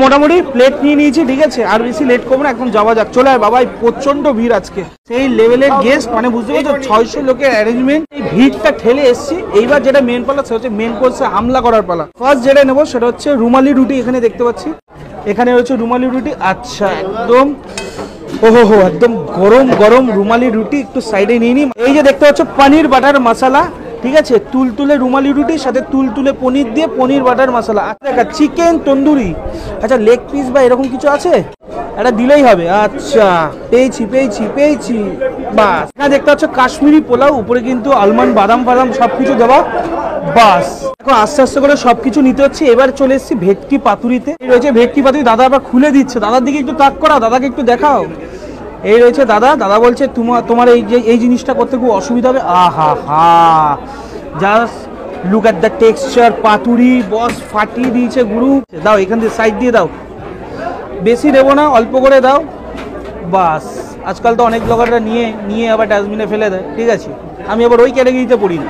মোটামুটি প্লেট নিয়ে নিয়েছি, ঠিক আছে, আর বেশি লেট করবো না, এখন যাওয়া যাক। চলে আয় বাবা, প্রচন্ড ভিড় আজকে, সেই লেভেলের গেস্ট, মানে বুঝতে পারছো 600 লোকের অ্যারেঞ্জমেন্ট। এই ভিড়টা ঠেলে এসছি। এইবার যেটা মেন পালা সেটা হচ্ছে মেন কোর্সে হামলা করার পালা। ফার্স্ট যেটা নেবো সেটা হচ্ছে রুমালি রুটি। এখানে দেখতে পাচ্ছি, এখানে হচ্ছে রুমালি রুটি। আচ্ছা, একদম ওহো একদম গরম গরম রুমালি রুটি একটু সাইডে নিয়ে নিই। এই যে দেখতে পাচ্ছ পনির বাটার মশলা, ঠিক আছে, তুলতুলে রুমালি রুটির সাথে তুলতুলে পনির দিয়ে পনির বাটার মশলা। আচ্ছা, চিকেন তন্দুরি। আচ্ছা, লেগ পিস বা এরকম কিছু আছে? এটা দিলেই হবে। আচ্ছা, পেয়েছি পেয়েছি পেয়েছি, বাস। এখানে দেখতে পাচ্ছ কাশ্মীরি পোলাও, উপরে কিন্তু আলমন্ড বাদাম ফাদাম সবকিছু দেওয়া, বাস। এখন আস্তে আস্তে করে সবকিছু নিতে হচ্ছে। এবার চলে এসেছি ভেটকি পাতুরিতে। এই রয়েছে ভেটকি পাতুরি, দাদা আবার খুলে দিচ্ছে। দাদার দিকে একটু তাক করা, দাদাকে একটু দেখাও। এই রয়েছে দাদা। দাদা বলছে তোমার এই জিনিসটা করতে খুব অসুবিধা হবে। আহা হা, just look at the texture. Paturi boss ফাটিয়ে দিয়েছে গুরু। দাও এখান দিয়ে সাইড দিয়ে দাও, বেশি দেবো না, অল্প করে দাও, বাস। আজকাল তো অনেক ব্লগাররা নিয়ে আবার ডাস্টবিনে ফেলে দেয়, ঠিক আছে, আমি আবার ওই ক্যাটাগরিতে পড়ি না।